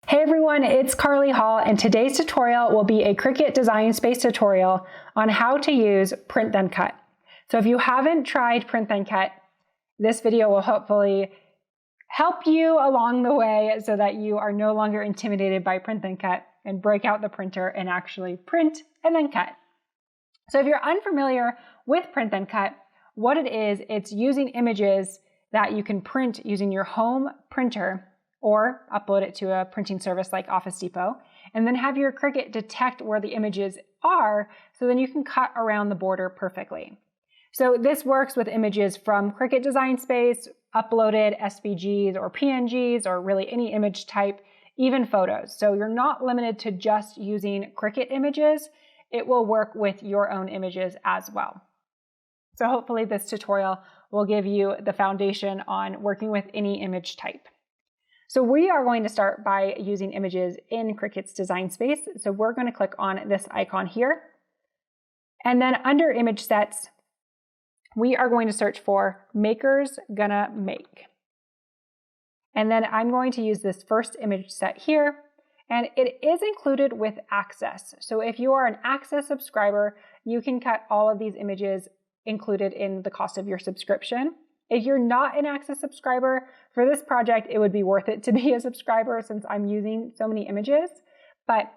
Hey everyone, it's Carly Hall, and today's tutorial will be a Cricut Design Space tutorial on how to use Print Then Cut. So if you haven't tried Print Then Cut, this video will hopefully help you along the way so that you are no longer intimidated by Print Then Cut and break out the printer and actually print and then cut. So if you're unfamiliar with Print Then Cut, what it is, it's using images that you can print using your home printer or upload it to a printing service like Office Depot, and then have your Cricut detect where the images are so then you can cut around the border perfectly. So this works with images from Cricut Design Space, uploaded SVGs or PNGs, or really any image type, even photos. So you're not limited to just using Cricut images. It will work with your own images as well. So hopefully this tutorial will give you the foundation on working with any image type. So we are going to start by using images in Cricut's Design Space. So we're going to click on this icon here. And then under Image Sets, we are going to search for Maker's Gonna Make. And then I'm going to use this first image set here. And it is included with Access. So if you are an Access subscriber, you can cut all of these images included in the cost of your subscription. If you're not an Access subscriber, for this project, it would be worth it to be a subscriber since I'm using so many images, but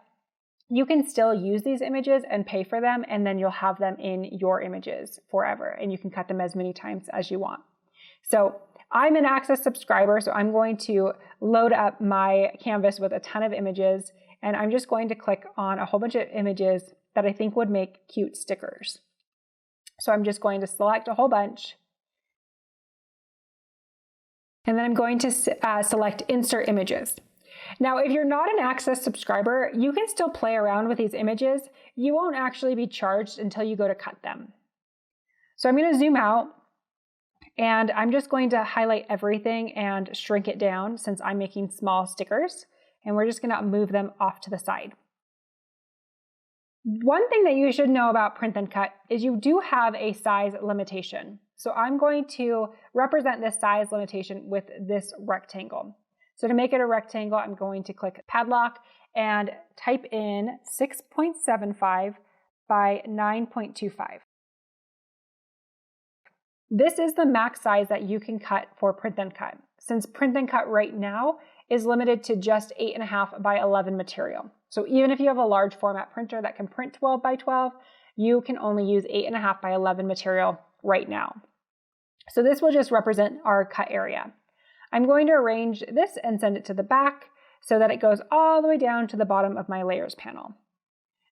you can still use these images and pay for them, and then you'll have them in your images forever, and you can cut them as many times as you want. So I'm an Access subscriber, so I'm going to load up my canvas with a ton of images, and I'm just going to click on a whole bunch of images that I think would make cute stickers. So I'm just going to select a whole bunch. And then I'm going to select Insert Images. Now, if you're not an Access subscriber, you can still play around with these images. You won't actually be charged until you go to cut them. So I'm going to zoom out, and I'm just going to highlight everything and shrink it down since I'm making small stickers, and we're just going to move them off to the side. One thing that you should know about Print Then Cut is you do have a size limitation. So I'm going to represent this size limitation with this rectangle. So to make it a rectangle, I'm going to click Padlock and type in 6.75 by 9.25. This is the max size that you can cut for Print Then Cut, since Print Then Cut right now is limited to just 8.5 by 11 material. So even if you have a large format printer that can print 12 by 12, you can only use 8.5 by 11 material right now. So this will just represent our cut area. I'm going to arrange this and send it to the back so that it goes all the way down to the bottom of my layers panel.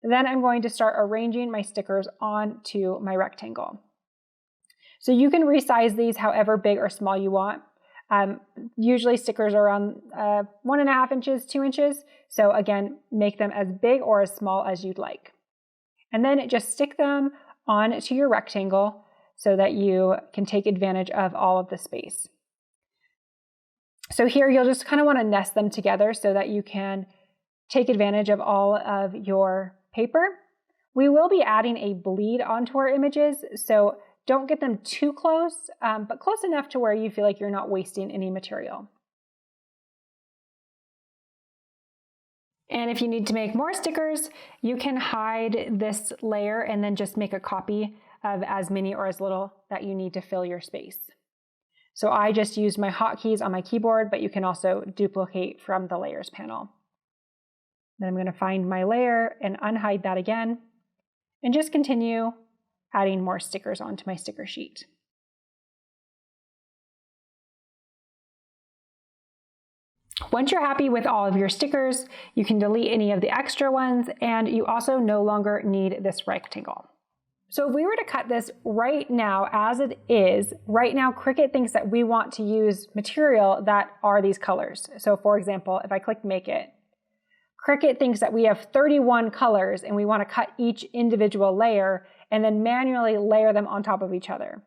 Then I'm going to start arranging my stickers onto my rectangle. So you can resize these however big or small you want. Usually stickers are around 1.5 inches, 2 inches. So again, make them as big or as small as you'd like. And then just stick them onto your rectangle so that you can take advantage of all of the space. So here you'll just kind of want to nest them together so that you can take advantage of all of your paper. We will be adding a bleed onto our images, so don't get them too close, but close enough to where you feel like you're not wasting any material. And if you need to make more stickers, you can hide this layer and then just make a copy of as many or as little that you need to fill your space. So I just used my hotkeys on my keyboard, but you can also duplicate from the layers panel. Then I'm going to find my layer and unhide that again, and just continue adding more stickers onto my sticker sheet. Once you're happy with all of your stickers, you can delete any of the extra ones, and you also no longer need this rectangle. So if we were to cut this right now as it is, right now Cricut thinks that we want to use material that are these colors. So for example, if I click Make It, Cricut thinks that we have 31 colors and we want to cut each individual layer and then manually layer them on top of each other.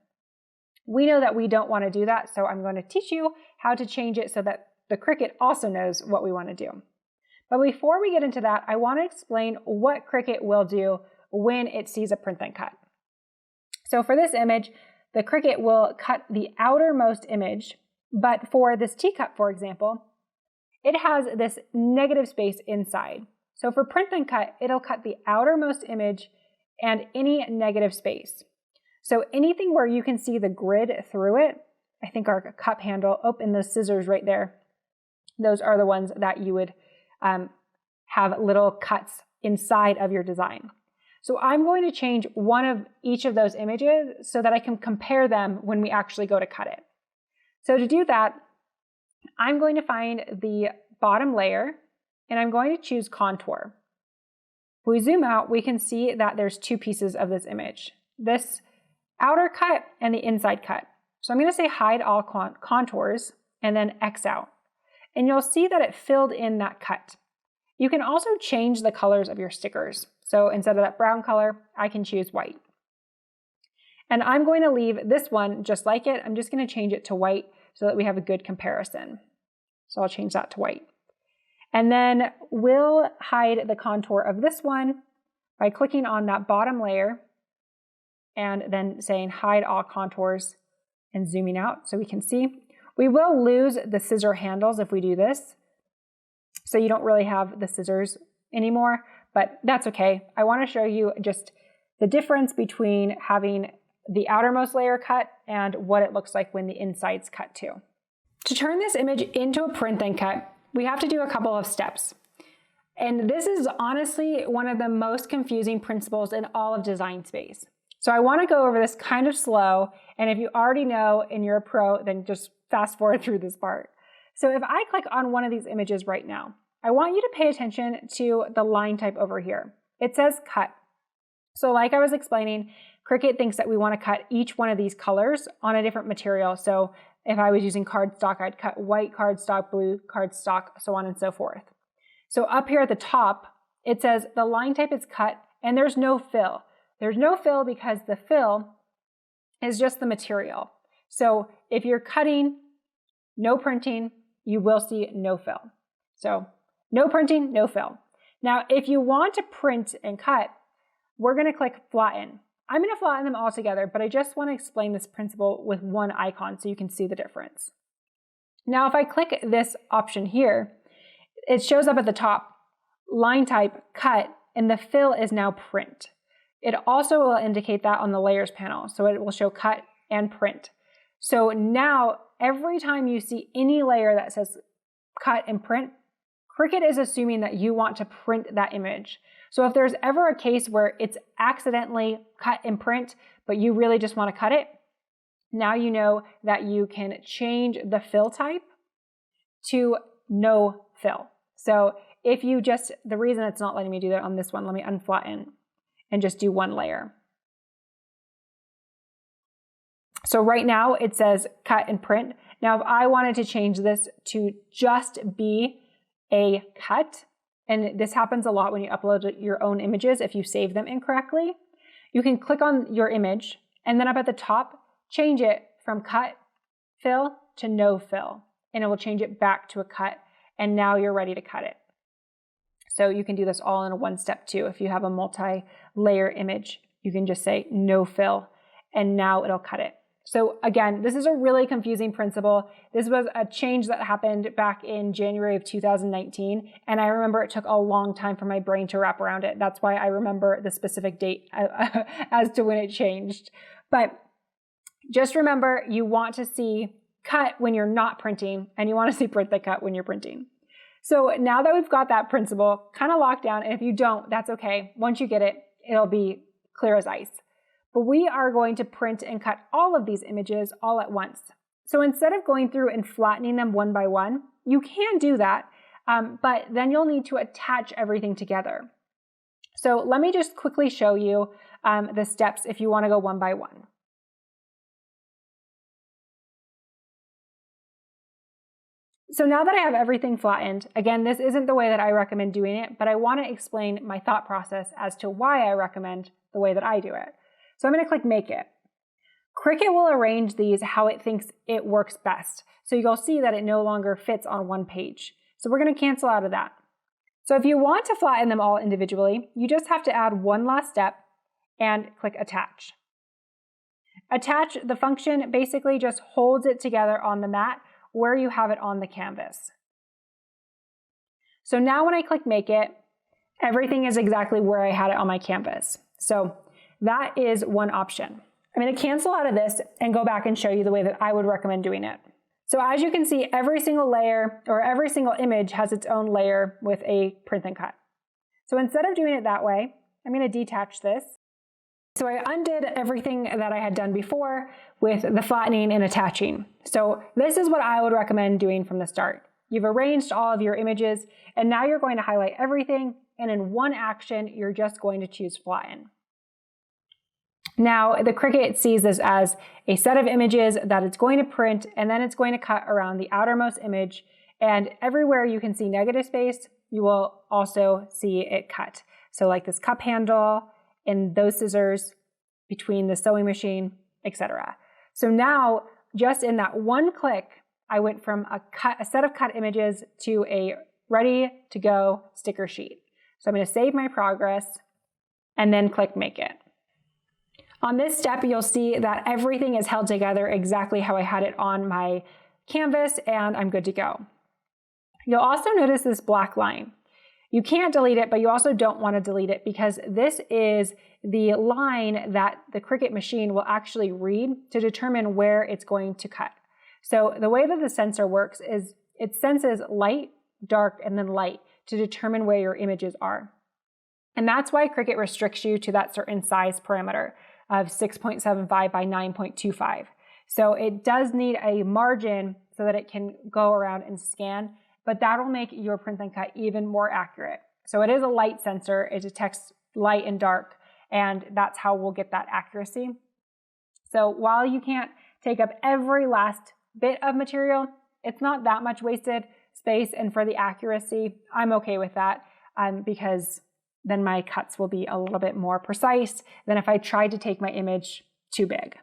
We know that we don't want to do that, so I'm going to teach you how to change it so that the Cricut also knows what we want to do. But before we get into that, I want to explain what Cricut will do when it sees a Print Then Cut. So for this image, the Cricut will cut the outermost image, but for this teacup, for example, it has this negative space inside. So for print then cut, it'll cut the outermost image and any negative space. So anything where you can see the grid through it, I think our cup handle, and the scissors right there, those are the ones that you would have little cuts inside of your design. So I'm going to change one of each of those images so that I can compare them when we actually go to cut it. So to do that, I'm going to find the bottom layer and I'm going to choose contour. If we zoom out, we can see that there's two pieces of this image, this outer cut and the inside cut. So I'm going to say hide all contours and then X out. And you'll see that it filled in that cut. You can also change the colors of your stickers. So instead of that brown color, I can choose white. And I'm going to leave this one just like it. I'm just going to change it to white so that we have a good comparison. So I'll change that to white. And then we'll hide the contour of this one by clicking on that bottom layer and then saying hide all contours and zooming out so we can see. We will lose the scissor handles if we do this. So you don't really have the scissors anymore, but that's okay. I want to show you just the difference between having the outermost layer cut and what it looks like when the inside's cut too. To turn this image into a print then cut, we have to do a couple of steps. And this is honestly one of the most confusing principles in all of Design Space. So I want to go over this kind of slow, and if you already know and you're a pro, then just fast forward through this part. So if I click on one of these images right now, I want you to pay attention to the line type over here. It says cut. So like I was explaining, Cricut thinks that we want to cut each one of these colors on a different material. So if I was using cardstock, I'd cut white cardstock, blue cardstock, so on and so forth. So up here at the top, it says the line type is cut and there's no fill. There's no fill because the fill is just the material. So if you're cutting, no printing, you will see no fill. So no printing, no fill. Now, if you want to print and cut, we're going to click flatten. I'm going to flatten them all together, but I just want to explain this principle with one icon so you can see the difference. Now, if I click this option here, it shows up at the top, line type, cut, and the fill is now print. It also will indicate that on the layers panel, so it will show cut and print. So now, every time you see any layer that says cut and print, Cricut is assuming that you want to print that image. So if there's ever a case where it's accidentally cut and print, but you really just want to cut it, now you know that you can change the fill type to no fill. So if you just, the reason it's not letting me do that on this one, let me unflatten and just do one layer. So right now it says cut and print. Now if I wanted to change this to just be a cut, and this happens a lot when you upload your own images if you save them incorrectly, you can click on your image and then up at the top, change it from cut, fill to no fill, and it will change it back to a cut, and now you're ready to cut it. So you can do this all in a one step too. If you have a multi-layer image, you can just say no fill, and now it'll cut it. So again, this is a really confusing principle. This was a change that happened back in January of 2019, and I remember it took a long time for my brain to wrap around it. That's why I remember the specific date as to when it changed. But just remember, you want to see cut when you're not printing, and you want to see print the cut when you're printing. So now that we've got that principle kind of locked down, and if you don't, that's okay. Once you get it, it'll be clear as ice. But we are going to print and cut all of these images all at once. So instead of going through and flattening them one by one, you can do that, but then you'll need to attach everything together. So let me just quickly show you the steps if you want to go one by one. So now that I have everything flattened, again, this isn't the way that I recommend doing it, but I want to explain my thought process as to why I recommend the way that I do it. So I'm going to click Make It. Cricut will arrange these how it thinks it works best. So you'll see that it no longer fits on one page. So we're going to cancel out of that. So if you want to flatten them all individually, you just have to add one last step and click Attach. Attach, the function basically just holds it together on the mat where you have it on the canvas. So now when I click Make It, everything is exactly where I had it on my canvas. So that is one option. I'm going to cancel out of this and go back and show you the way that I would recommend doing it. So as you can see, every single layer or every single image has its own layer with a print and cut. So instead of doing it that way, I'm going to detach this. So I undid everything that I had done before with the flattening and attaching. So this is what I would recommend doing from the start. You've arranged all of your images, and now you're going to highlight everything, and in one action, you're just going to choose flatten. Now, the Cricut sees this as a set of images that it's going to print, and then it's going to cut around the outermost image, and everywhere you can see negative space, you will also see it cut. So like this cup handle, and those scissors between the sewing machine, etc. So now, just in that one click, I went from a set of cut images to a ready to go sticker sheet. So I'm going to save my progress and then click Make It. On this step, you'll see that everything is held together exactly how I had it on my canvas, and I'm good to go. You'll also notice this black line. You can't delete it, but you also don't want to delete it because this is the line that the Cricut machine will actually read to determine where it's going to cut. So the way that the sensor works is it senses light, dark, and then light to determine where your images are. And that's why Cricut restricts you to that certain size parameter of 6.75 by 9.25. So it does need a margin so that it can go around and scan, but that'll make your print and cut even more accurate. So it is a light sensor. It detects light and dark, and that's how we'll get that accuracy. So while you can't take up every last bit of material, it's not that much wasted space, and for the accuracy, I'm okay with that because then my cuts will be a little bit more precise than if I tried to take my image too big.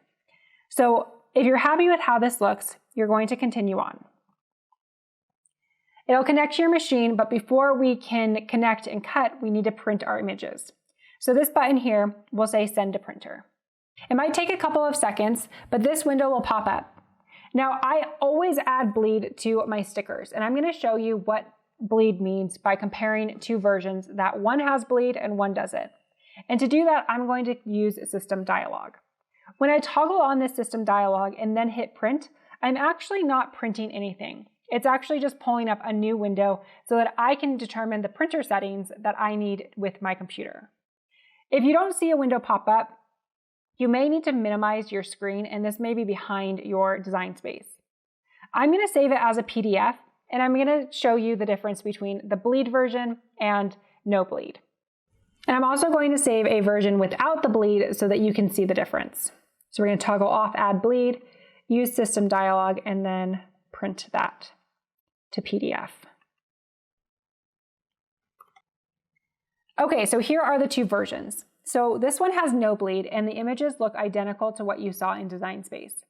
So if you're happy with how this looks, you're going to continue on. It'll connect to your machine, but before we can connect and cut, we need to print our images. So this button here will say Send to Printer. It might take a couple of seconds, but this window will pop up. Now, I always add bleed to my stickers, and I'm going to show you what bleed means by comparing two versions that one has bleed and one doesn't. And to do that, I'm going to use System Dialog. When I toggle on this System Dialog and then hit Print, I'm actually not printing anything. It's actually just pulling up a new window so that I can determine the printer settings that I need with my computer. If you don't see a window pop up, you may need to minimize your screen, and this may be behind your design space. I'm going to save it as a PDF, and I'm going to show you the difference between the bleed version and no bleed. And I'm also going to save a version without the bleed so that you can see the difference. So we're going to toggle off Add Bleed, use System Dialog, and then print that to PDF. Okay, so here are the two versions. So this one has no bleed, and the images look identical to what you saw in Design Space.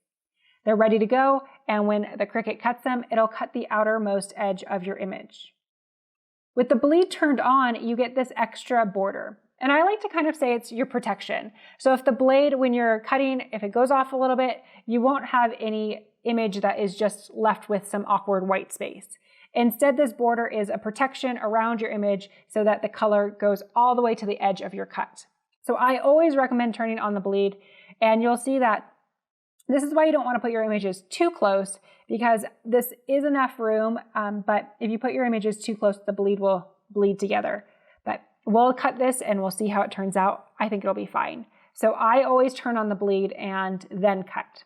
They're ready to go, and when the Cricut cuts them, it'll cut the outermost edge of your image. With the bleed turned on, you get this extra border. And I like to kind of say it's your protection. So if the blade, when you're cutting, if it goes off a little bit, you won't have any image that is just left with some awkward white space. Instead, this border is a protection around your image so that the color goes all the way to the edge of your cut. So I always recommend turning on the bleed, and you'll see that this is why you don't want to put your images too close, because this is enough room, but if you put your images too close, the bleed will bleed together. But we'll cut this and we'll see how it turns out. I think it'll be fine. So I always turn on the bleed and then cut.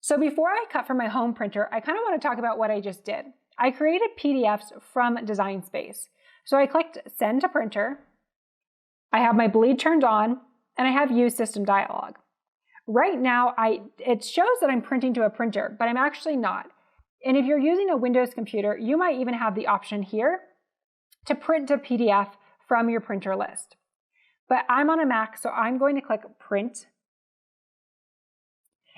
So before I cut from my home printer, I kind of want to talk about what I just did. I created PDFs from Design Space. So I clicked Send to Printer. I have my bleed turned on, and I have Use System Dialog. Right now, it shows that I'm printing to a printer, but I'm actually not. And if you're using a Windows computer, you might even have the option here to print to PDF from your printer list. But I'm on a Mac, so I'm going to click Print.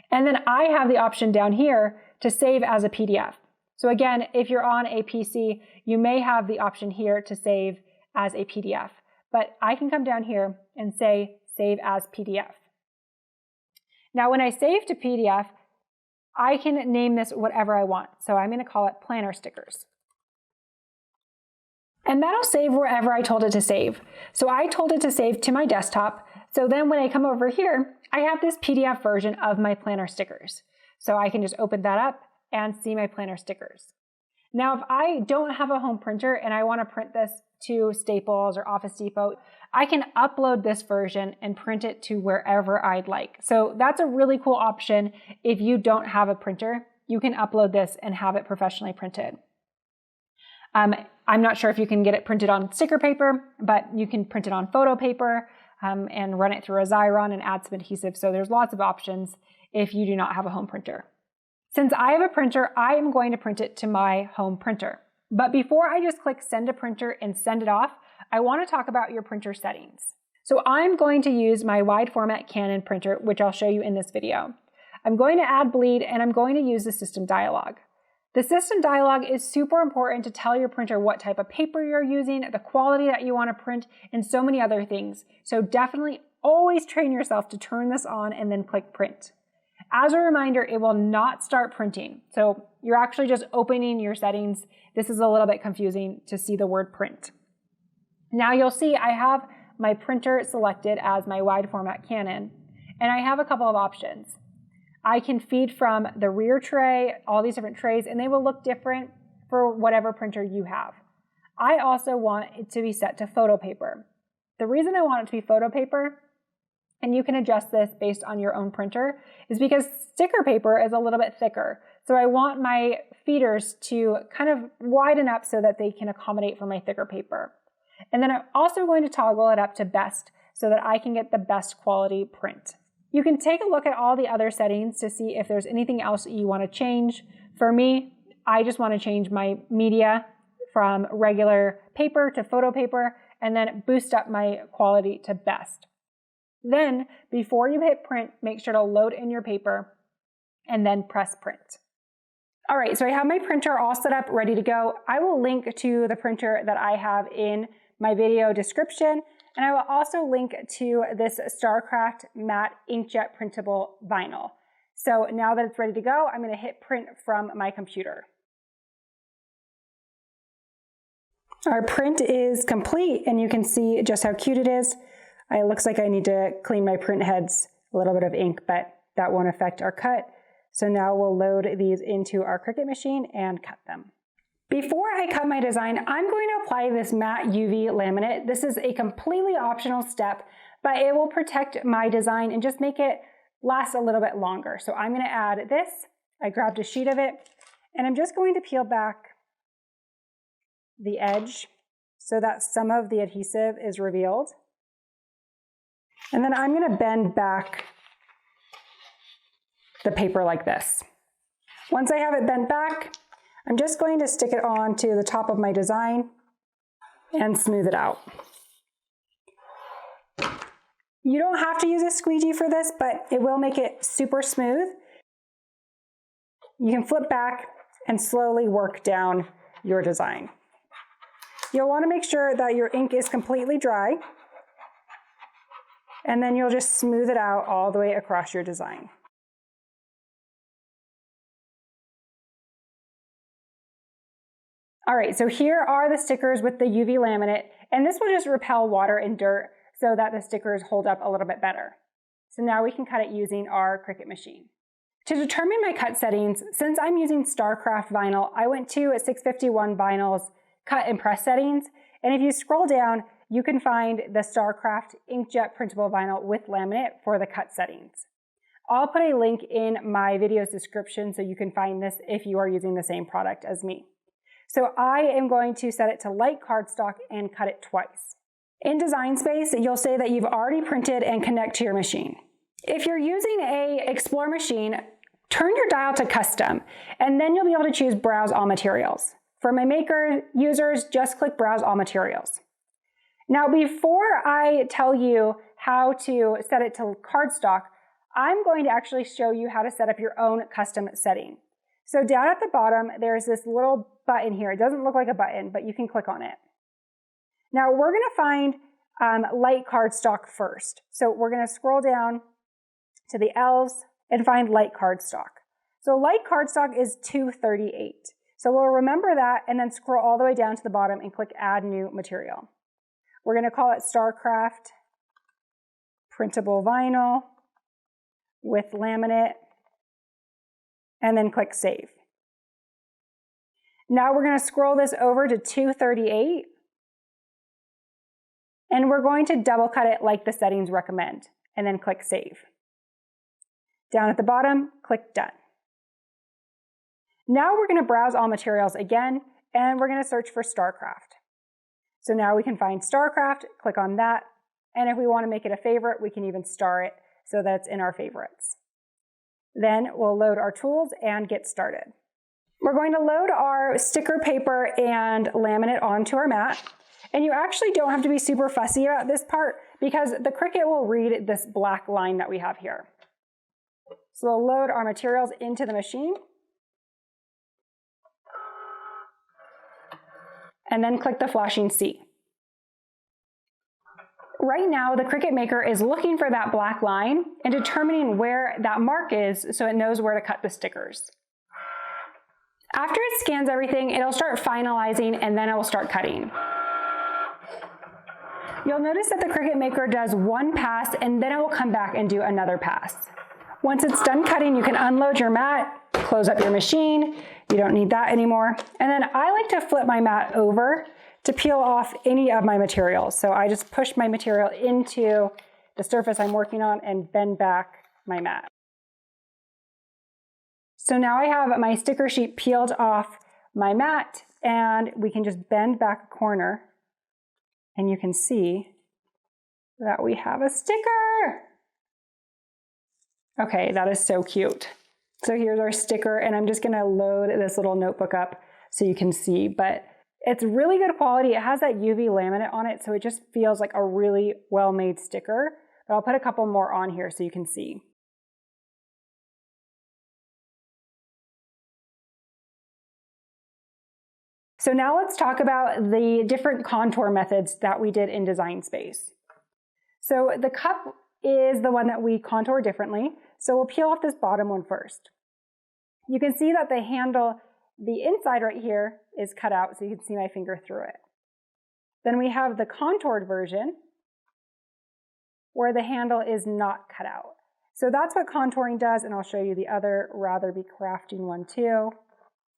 And then I have the option down here to save as a PDF. So again, if you're on a PC, you may have the option here to save as a PDF. But I can come down here and say Save as PDF. Now, when I save to PDF, I can name this whatever I want. So I'm going to call it Planner Stickers. And that'll save wherever I told it to save. So I told it to save to my desktop. So then when I come over here, I have this PDF version of my planner stickers. So I can just open that up and see my planner stickers. Now, if I don't have a home printer and I want to print this to Staples or Office Depot, I can upload this version and print it to wherever I'd like. So that's a really cool option. If you don't have a printer, you can upload this and have it professionally printed. I'm not sure if you can get it printed on sticker paper, but you can print it on photo paper and run it through a Xyron and add some adhesive. So there's lots of options if you do not have a home printer. Since I have a printer, I am going to print it to my home printer. But before I just click send to printer and send it off, I want to talk about your printer settings. So I'm going to use my wide format Canon printer, which I'll show you in this video. I'm going to add bleed and I'm going to use the system dialog. The system dialog is super important to tell your printer what type of paper you're using, the quality that you want to print, and so many other things. So definitely always train yourself to turn this on and then click print. As a reminder, it will not start printing. So you're actually just opening your settings. This is a little bit confusing to see the word print. Now you'll see I have my printer selected as my wide format Canon, and I have a couple of options. I can feed from the rear tray, all these different trays, and they will look different for whatever printer you have. I also want it to be set to photo paper. The reason I want it to be photo paper, and you can adjust this based on your own printer, is because sticker paper is a little bit thicker. So I want my feeders to kind of widen up so that they can accommodate for my thicker paper. And then I'm also going to toggle it up to best so that I can get the best quality print. You can take a look at all the other settings to see if there's anything else that you want to change. For me, I just want to change my media from regular paper to photo paper and then boost up my quality to best. Then, before you hit print, make sure to load in your paper and then press print. All right, so I have my printer all set up, ready to go. I will link to the printer that I have in my video description, and I will also link to this StarCraft matte inkjet printable vinyl. So now that it's ready to go, I'm going to hit print from my computer. Our print is complete, and you can see just how cute it is. It looks like I need to clean my print heads, a little bit of ink, but that won't affect our cut. So now we'll load these into our Cricut machine and cut them. Before I cut my design, I'm going to apply this matte UV laminate. This is a completely optional step, but it will protect my design and just make it last a little bit longer. So I'm going to add this. I grabbed a sheet of it, and I'm just going to peel back the edge so that some of the adhesive is revealed. And then I'm going to bend back the paper like this. Once I have it bent back, I'm just going to stick it on to the top of my design and smooth it out. You don't have to use a squeegee for this, but it will make it super smooth. You can flip back and slowly work down your design. You'll want to make sure that your ink is completely dry, and then you'll just smooth it out all the way across your design. All right, so here are the stickers with the UV laminate, and this will just repel water and dirt so that the stickers hold up a little bit better. So now we can cut it using our Cricut machine. To determine my cut settings, since I'm using StarCraft vinyl, I went to a 651 Vinyl's cut and press settings, and if you scroll down, you can find the StarCraft inkjet printable vinyl with laminate for the cut settings. I'll put a link in my video's description so you can find this if you are using the same product as me. So I am going to set it to light cardstock and cut it twice. In Design Space, you'll say that you've already printed and connect to your machine. If you're using a Explore machine, turn your dial to custom, and then you'll be able to choose Browse All Materials. For my Maker users, just click Browse All Materials. Now, before I tell you how to set it to cardstock, I'm going to actually show you how to set up your own custom setting. So down at the bottom, there's this little button here. It doesn't look like a button, but you can click on it. Now we're going to find light cardstock first. So we're going to scroll down to the L's and find light cardstock. So light cardstock is 238. So we'll remember that and then scroll all the way down to the bottom and click Add New Material. We're going to call it Starcraft Printable Vinyl with Laminate, and then click Save. Now we're going to scroll this over to 238, and we're going to double cut it like the settings recommend, and then click Save. Down at the bottom, click Done. Now we're going to browse all materials again, and we're going to search for Starcraft. So now we can find Starcraft, click on that, and if we want to make it a favorite, we can even star it so that it's in our favorites. Then we'll load our tools and get started. We're going to load our sticker paper and laminate onto our mat. And you actually don't have to be super fussy about this part because the Cricut will read this black line that we have here. So we'll load our materials into the machine. And then click the flashing C. Right now, the Cricut Maker is looking for that black line and determining where that mark is so it knows where to cut the stickers. After it scans everything, it'll start finalizing and then it will start cutting. You'll notice that the Cricut Maker does one pass and then it will come back and do another pass. Once it's done cutting, you can unload your mat, close up your machine. You don't need that anymore. And then I like to flip my mat over to peel off any of my materials. So I just push my material into the surface I'm working on and bend back my mat. So now I have my sticker sheet peeled off my mat and we can just bend back a corner and you can see that we have a sticker. Okay, that is so cute. So here's our sticker and I'm just gonna load this little notebook up so you can see, but it's really good quality. It has that UV laminate on it, so it just feels like a really well-made sticker, but I'll put a couple more on here so you can see. So now let's talk about the different contour methods that we did in Design Space. So the cup is the one that we contour differently. So we'll peel off this bottom one first. You can see that the handle, the inside right here is cut out so you can see my finger through it. Then we have the contoured version where the handle is not cut out. So that's what contouring does, and I'll show you the other Rather Be Crafting one too.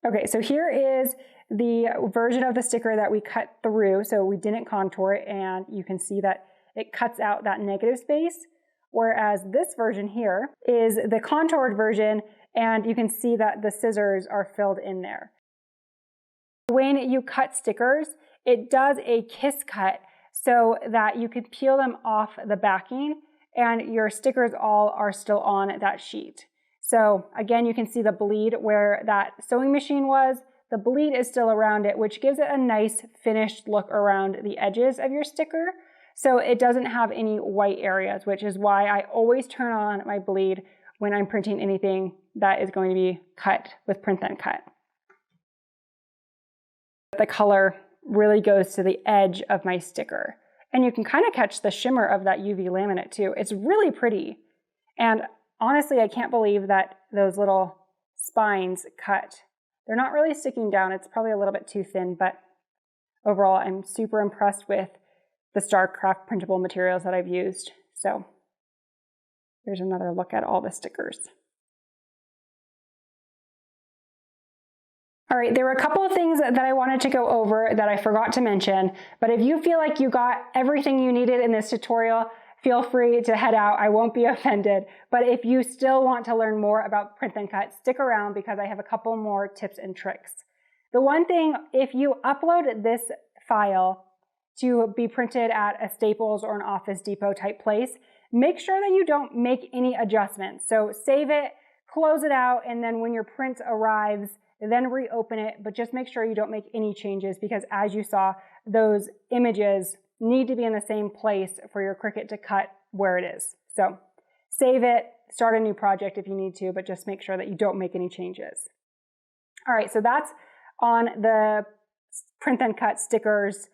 Okay, so here is the version of the sticker that we cut through, so we didn't contour it, and you can see that it cuts out that negative space, whereas this version here is the contoured version, and you can see that the scissors are filled in there. When you cut stickers, it does a kiss cut so that you can peel them off the backing and your stickers all are still on that sheet. So again, you can see the bleed where that sewing machine was. The bleed is still around it, which gives it a nice finished look around the edges of your sticker. So it doesn't have any white areas, which is why I always turn on my bleed when I'm printing anything that is going to be cut with Print Then Cut. The color really goes to the edge of my sticker. And you can kind of catch the shimmer of that UV laminate too. It's really pretty. And honestly, I can't believe that those little spines cut. They're not really sticking down. It's probably a little bit too thin, but overall, I'm super impressed with the Starcraft printable materials that I've used. So here's another look at all the stickers. All right, there were a couple of things that I wanted to go over that I forgot to mention, but if you feel like you got everything you needed in this tutorial, feel free to head out. I won't be offended. But if you still want to learn more about Print Then Cut, stick around because I have a couple more tips and tricks. The one thing, if you upload this file to be printed at a Staples or an Office Depot type place, make sure that you don't make any adjustments. So save it, close it out, and then when your print arrives, then reopen it, but just make sure you don't make any changes because as you saw, those images need to be in the same place for your Cricut to cut where it is. So save it, start a new project if you need to, but just make sure that you don't make any changes. All right, so that's on the Print Then Cut stickers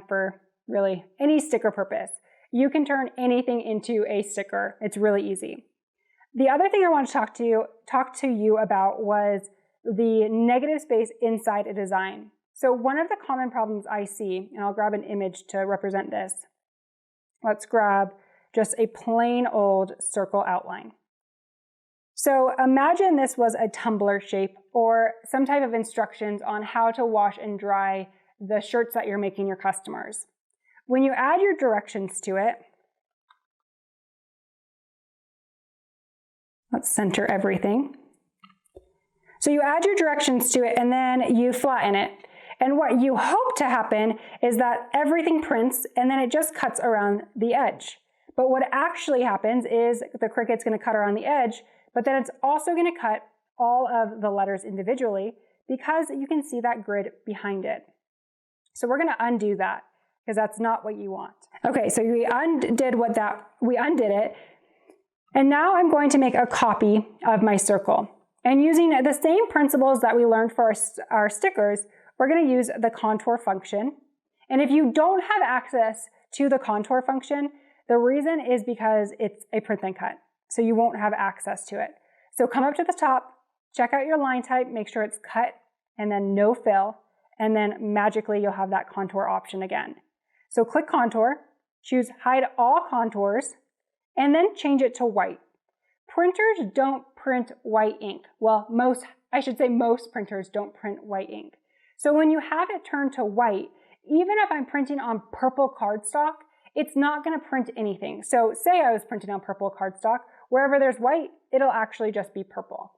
for really any sticker purpose. You can turn anything into a sticker. It's really easy. The other thing I want to talk to you about was the negative space inside a design. So one of the common problems I see, and I'll grab an image to represent this. Let's grab just a plain old circle outline. So imagine this was a tumbler shape or some type of instructions on how to wash and dry the shirts that you're making your customers. When you add your directions to it, let's center everything. So you add your directions to it and then you flatten it. And what you hope to happen is that everything prints and then it just cuts around the edge. But what actually happens is the Cricut's going to cut around the edge, but then it's also going to cut all of the letters individually because you can see that grid behind it. So we're going to undo that because that's not what you want. Okay, so we undid it. And now I'm going to make a copy of my circle. And using the same principles that we learned for our stickers, we're going to use the contour function. And if you don't have access to the contour function, the reason is because it's a print then cut. So you won't have access to it. So come up to the top, check out your line type, make sure it's cut, and then no fill. And then magically you'll have that contour option again. So click contour, choose hide all contours, and then change it to white. Printers don't print white ink. Well, most printers don't print white ink. So when you have it turned to white, even if I'm printing on purple cardstock, it's not going to print anything. So say I was printing on purple cardstock, wherever there's white, it'll actually just be purple.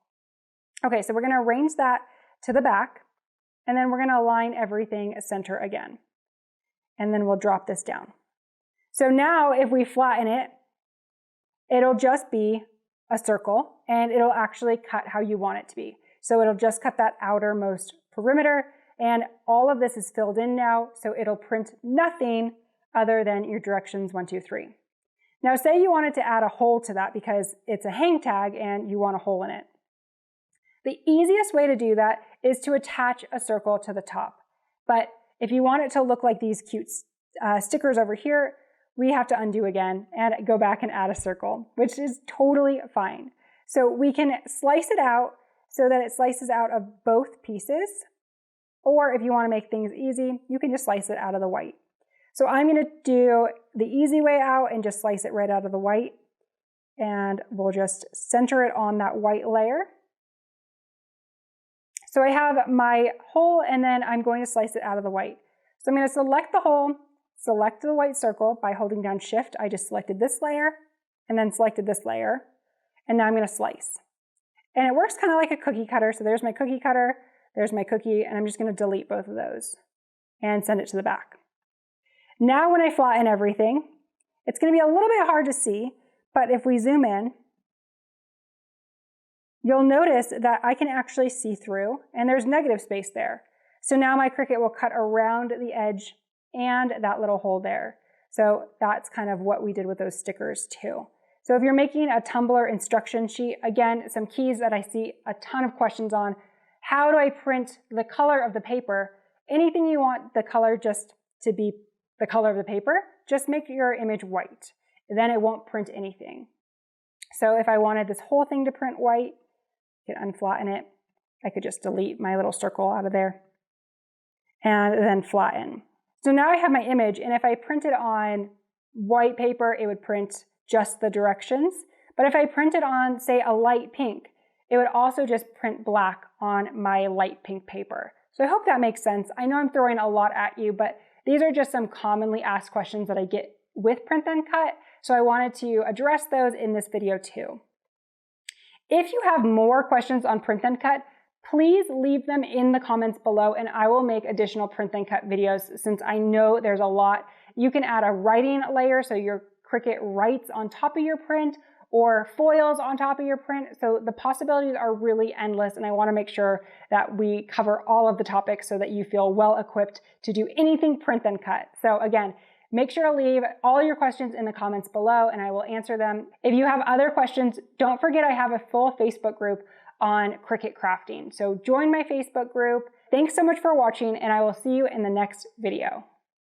Okay, so we're going to arrange that to the back, and then we're going to align everything center again. And then we'll drop this down. So now if we flatten it, it'll just be a circle, and it'll actually cut how you want it to be. So it'll just cut that outermost perimeter, and all of this is filled in now, so it'll print nothing other than your directions 1, 2, 3. Now say you wanted to add a hole to that because it's a hang tag and you want a hole in it. The easiest way to do that is to attach a circle to the top. But if you want it to look like these cute stickers over here, we have to undo again and go back and add a circle, which is totally fine. So we can slice it out so that it slices out of both pieces. Or if you want to make things easy, you can just slice it out of the white. So I'm going to do the easy way out and just slice it right out of the white. And we'll just center it on that white layer. So I have my hole, and then I'm going to slice it out of the white. So I'm going to select the hole, select the white circle by holding down Shift. I just selected this layer and then selected this layer. And now I'm going to slice. And it works kind of like a cookie cutter. So there's my cookie cutter, there's my cookie, and I'm just going to delete both of those and send it to the back. Now when I flatten everything, it's going to be a little bit hard to see, but if we zoom in, you'll notice that I can actually see through, and there's negative space there. So now my Cricut will cut around the edge and that little hole there. So that's kind of what we did with those stickers too. So if you're making a tumbler instruction sheet, again, some keys that I see a ton of questions on. How do I print the color of the paper? Anything you want the color just to be the color of the paper, just make your image white. Then it won't print anything. So if I wanted this whole thing to print white, I could unflatten it. I could just delete my little circle out of there and then flatten. So now I have my image, and if I print it on white paper, it would print just the directions. But if I print it on, say, a light pink, it would also just print black on my light pink paper. So I hope that makes sense. I know I'm throwing a lot at you, but these are just some commonly asked questions that I get with Print Then Cut, so I wanted to address those in this video too. If you have more questions on Print Then Cut, please leave them in the comments below and I will make additional Print Then Cut videos since I know there's a lot. You can add a writing layer so your Cricut writes on top of your print or foils on top of your print. So the possibilities are really endless, and I want to make sure that we cover all of the topics so that you feel well equipped to do anything Print Then Cut. So again, make sure to leave all your questions in the comments below and I will answer them. If you have other questions, don't forget I have a full Facebook group on Cricut crafting. So join my Facebook group. Thanks so much for watching, and I will see you in the next video.